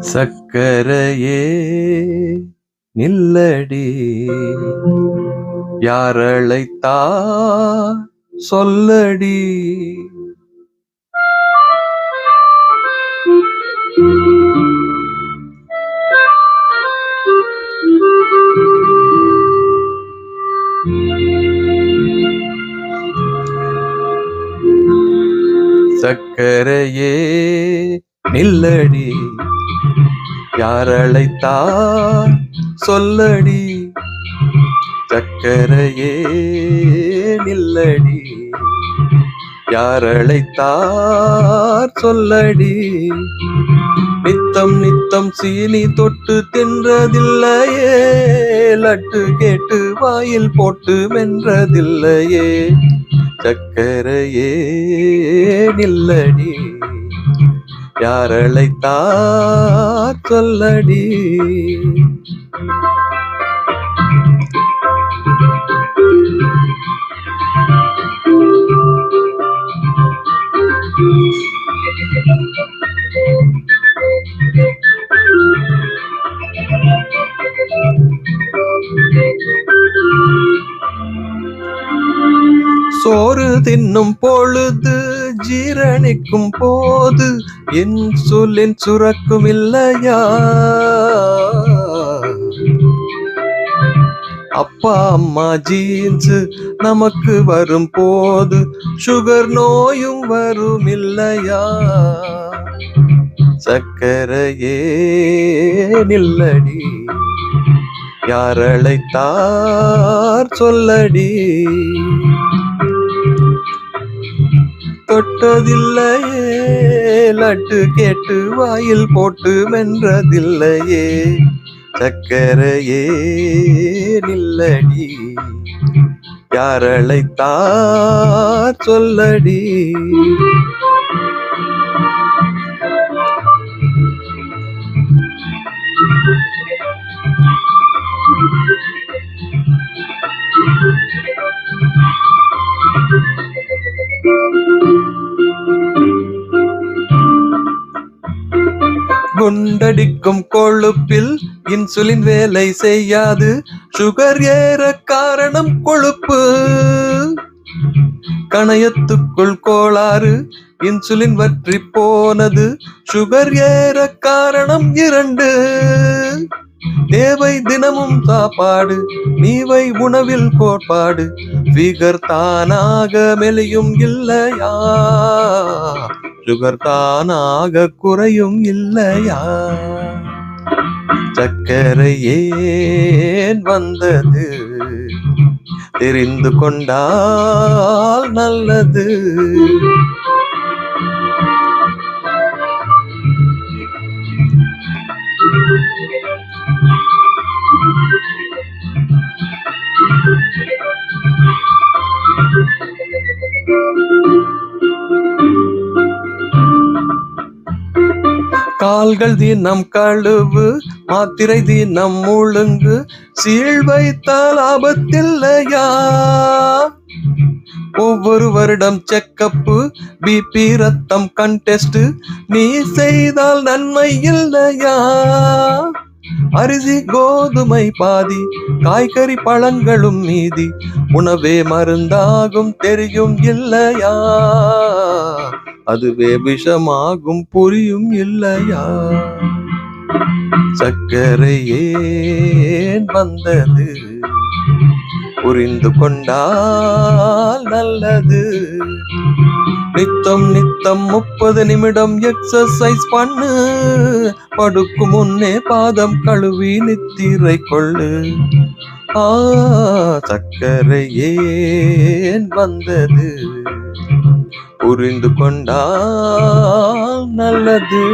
சக்கரையே நில்லடி, யாரழைத்தா சொல்லடி. சக்கரையே நில்லடி, யாரழைத்தா சொல்லடி. சக்கரையே நில்லடி, யாரழைத்தார் சொல்லடி. நித்தம் நித்தம் சீனி தொட்டு தின்றதில்லையே, லட்டு கேட்டு வாயில் போட்டு வென்றதில்லையே. சக்கரையே நில்லடி, யாரழைத்தார் சொல்லடி. சோறு தின்னும் பொழுது ஜீரணிக்கும் போது இன்சுலின் சுரக்கும் இல்லையா? அப்பா அம்மா ஜீன்ஸ் நமக்கு வரும் போது சுகர் நோயும் வரும் இல்லையா? சக்கரையே நில்லடி, யாரழைத்தார் சொல்லடி. தொட்டதில்லையே, லட்டு கேட்டு வாயில் போட்டு வென்றதில்லையே. சக்கரையே நில்லடி, யாரழைத்தார் சொல்லடி. குண்டடிக்கும் கொழுப்பில் இன்சுலின் வேலை செய்யாது, சுகர் ஏற காரணம் கொழுப்பு. கணையத்துக்குள் கோளாறு, இன்சுலின் வற்றி போனது, சுகர் ஏற காரணம் 2. தேவை தினமும் சாப்பாடு, நீவை உணவில் கோட்பாடு. ஃபிகர் தானாக மெலியும் இல்லையா, சுகர் தானாக குறையும் இல்லையா? சக்கரை ஏன் வந்தது தெரிந்து கொண்டால் நல்லது. கால்கள் தினம் கழுவு, மாத்திரை தினம் முழுங்கு, சீழ் வைத்தால் ஆபத்தில்லையா? ஒவ்வொரு வருடம் செக்கப்பு, பிபி ரத்தம் கண்டெஸ்ட், நீ செய்தால் நன்மை இல்லையா? அரிசி கோதுமை பாதி, காய்கறி பழங்களும் மீதி, உணவே மருந்தாகும் தெரியும் இல்லையா? அதுவே விஷமாகும் புரியும் இல்லையா? சக்கரை ஏன் வந்தது புரிந்து கொண்டால் நல்லது. நித்தம் நித்தம் 30 நிமிடம் எக்ஸசைஸ் பண்ணு, படுக்கும் முன்னே பாதம் கழுவி நித்திரை கொள்ளு. சக்கரை ஏன் வந்தது புரிந்து கொண்டால் நல்லது.